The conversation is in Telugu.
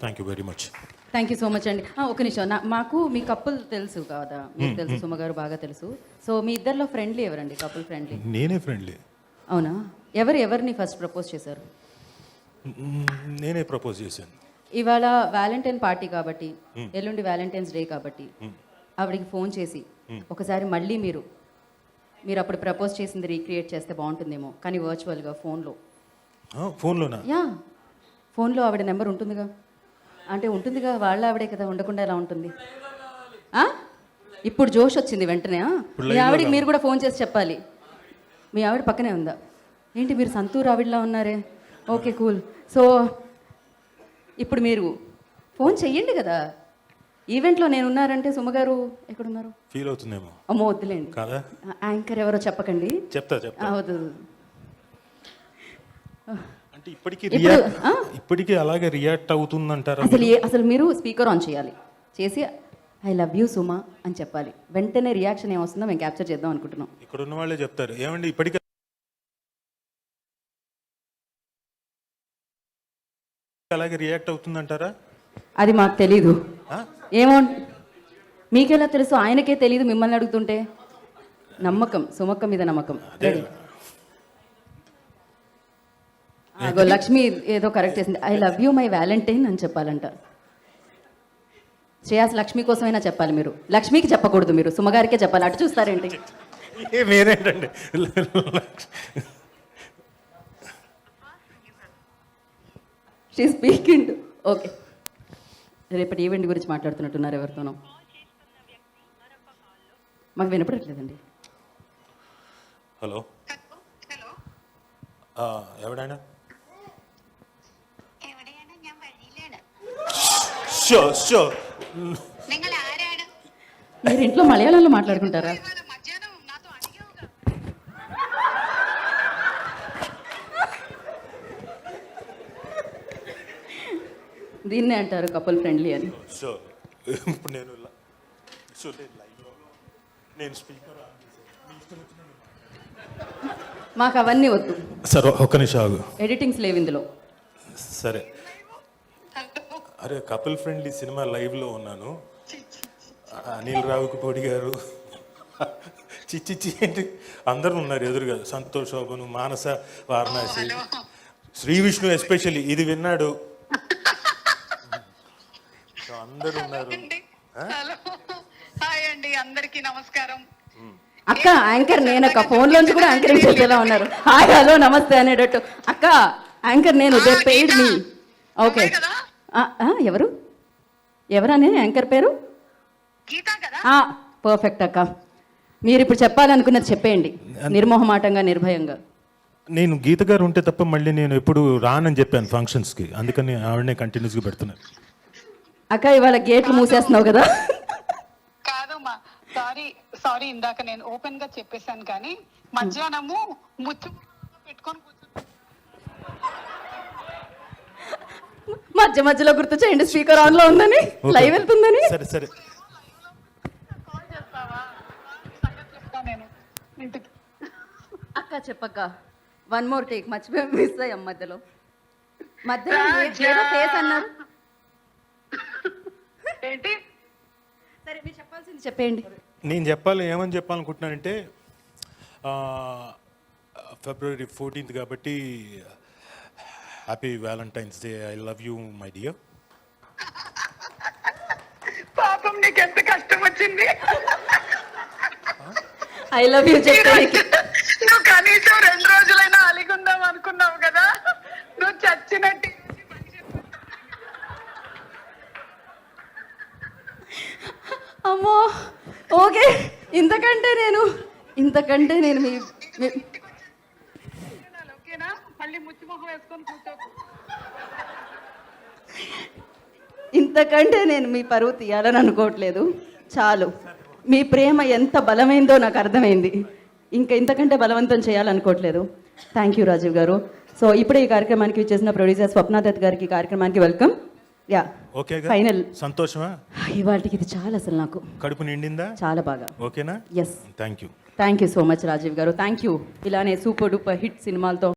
Thank you very much. Thank you so much అండి. ఒక నిమిషం, మాకు మీ కపుల్ తెలుసు కదా, మీకు తెలుసు, సుమ గారు బాగా తెలుసు. సో మీ ఇద్దరిలో ఫ్రెండ్లీ ఎవరండి? Couple friendly? నేనే ఫ్రెండ్లీ. అవునా? ఎవరిని ఫస్ట్ ప్రపోజ్ చేశారు? నేనే ప్రపోజ్ చేశాను. ఇవాళ వ్యాలంటైన్ పార్టీ కాబట్టి, ఎల్లుండి వ్యాలంటైన్స్ డే కాబట్టి ఆవిడికి ఫోన్ చేసి ఒకసారి మళ్ళీ మీరు అప్పుడు ప్రపోజ్ చేసింది రీక్రియేట్ చేస్తే బాగుంటుందేమో, కానీ వర్చువల్గా ఫోన్లోనా? యా, ఫోన్లో ఆవిడ నెంబర్ ఉంటుందిగా. అంటే ఉంటుందిగా, వాళ్ళ ఆవిడే కదా, ఉండకుండా ఎలా ఉంటుంది? ఇప్పుడు జోష్ వచ్చింది వెంటనే. మీ ఆవిడకి మీరు కూడా ఫోన్ చేసి చెప్పాలి. మీ ఆవిడ పక్కనే ఉందా ఏంటి? మీరు సంతూర్ ఆవిడలా ఉన్నారే. Okay, cool. సో ఇప్పుడు మీరు ఫోన్ చెయ్యండి కదా. ఈవెంట్లో నేను ఉన్నారంటే సుమగారు ఎక్కడున్నారు? ఫీల్ అవుతుందేమో. అమ్మో వద్దులేండి, కాదా? యాంకర్ ఎవరో చెప్పకండి. చెప్తా. వద్దు. అంటే ఇప్పటికీ అలాగే రియాక్ట్ అవుతుందంటారా? అసలు మీరు స్పీకర్ ఆన్ చేయాలి, చేసి ఐ లవ్ యూ సుమా అని చెప్పాలి. వెంటనే రియాక్షన్ ఏమొస్తుందో మేము క్యాప్చర్ చేద్దాం అనుకుంటున్నాం. ఇక్కడ ఉన్న వాళ్ళే చెప్తారు, ఏమండి ఇప్పటికీ అలాగే రియాక్ట్ అవుతుందంటారా? అది మాకు తెలీదు. ఏమో, మీకెలా తెలుసు? ఆయనకే తెలీదు మిమ్మల్ని అడుగుతుంటే. నమ్మకం, సుమక్క మీద నమ్మకం. లక్ష్మి ఏదో కరెక్ట్ చేసింది. I love you my Valentine అని చెప్పాలంట. శ్రేయాస్ లక్ష్మి కోసమైనా చెప్పాలి. మీరు లక్ష్మికి చెప్పకూడదు, మీరు సుమగారికే చెప్పాలి. అటు చూస్తారేంటి? మీరేంటండి? She speaking. ఓకే, రేపటి ఈవెంట్ గురించి మాట్లాడుతున్నట్టున్నారు ఎవరితోనో. మాకు వినపడట్లేదండి. హలో, എവിടെയാണ്? మీరు ఇంట్లో మలయాళంలో మాట్లాడుకుంటారా? దీన్నే అంటారు కపుల్ ఫ్రెండ్లీ అని. మాకు అవన్నీ వద్దు. సరే ఒక్క నిమిషం ఆగు. ఎడిటింగ్స్ లేవు ఇందులో. సరే, అరే కపుల్ ఫ్రెండ్లీ సినిమా లైవ్లో ఉన్నాను. అనిల్ రావిపూడి గారు, చిచ్చి ఏంటి అందరూ ఉన్నారు ఎదురుగా. సంతోష్, శోభను, మానస, వారణాసి, శ్రీ విష్ణు ఎస్పెషల్లీ ఇది విన్నాడు. అందరూ ఉన్నారు. అందరికీ నమస్కారం. అక్క యాంకర్ నేనక్క, ఫోన్ లోంచి కూడా యాంకరింగ్ చేసేలా ఉన్నారు. హాయ్ హలో నమస్తే అనేటట్టు. అక్క యాంకర్ నేను, దే పెయిడ్ మీ. ఓకే, ఎవరనే యాంకర్ పేరు? పర్ఫెక్ట్ అక్క. మీరు ఇప్పుడు చెప్పాలనుకున్నది చెప్పేయండి, నిర్మోహమాటంగా, నిర్భయంగా. నేను గీత గారు ఉంటే తప్ప మళ్ళీ నేను ఎప్పుడు రానని చెప్పాను ఫంక్షన్స్కి, అందుకని ఆవిడనే కంటిన్యూస్గా పెడుతున్నాను. అక్క ఇవాళ గేట్లు మూసేస్తున్నావు కదా? కాదమ్మా, సారీ ఇందాక నేను ఓపెన్ గా చెప్పేశాను, కానీ మధ్యాహ్నము ముచ్చు పెట్టుకొని మధ్యలో గుర్తు చేయండి, స్పీకర్ ఆన్ లో ఉందని, లైవ్ వెళ్తుందని. సరే అక్క చెప్పక్క, వన్ మోర్ టేక్. మర్చిపోయి మిస్ అయ్యాం మధ్యలో ఏదో ఫేస్ అన్నారు. ఏంటి? సరే మీరు చెప్పాల్సింది చెప్పేయండి. నేను ఏమని చెప్పాలనుకుంటున్నానంటే, ఫిబ్రవరి 14th కాబట్టి happy Valentine's day. I love you my dear. పాపం నీకు ఎంత కష్టం వచ్చింది. ఐ లవ్ యూ చెప్పడానికి నువ్వు కనీసం 2 రోజులైనా అలిగుందాం అనుకున్నావు కదా, నువ్వు చచ్చినట్టు. అమ్మో, ఓకే. ఇంతకంటే నేను మీ ఓకేనా? మళ్ళీ ముచ్చిమొహం వేసుకొని కూర్చోకు. ఇంతకంటే నేను మీ పరువు తీయాలని అనుకోవట్లేదు. చాలు, మీ ప్రేమ ఎంత బలమైందో నాకు అర్థమైంది. ఇంతకంటే బలవంతం చేయాలనుకోవట్లేదు. థ్యాంక్ యూ రాజీవ్ గారు. సో ఇప్పుడే ఈ కార్యక్రమానికి ఇచ్చేసిన ప్రొడ్యూసర్ స్వప్నాదత్ గారికి కార్యక్రమానికి వెల్కమ్. Yeah, okay. ఫైనల్ సంతోషమా? ఇవాళకి ఇది చాలా, అసలు నాకు కడుపు నిండిందా? చాలా బాగా. ఓకేనా? Yes. Thank you so much Rajiv garu. Thank you. ఇలానే సూపర్ డూపర్ హిట్ సినిమాలతో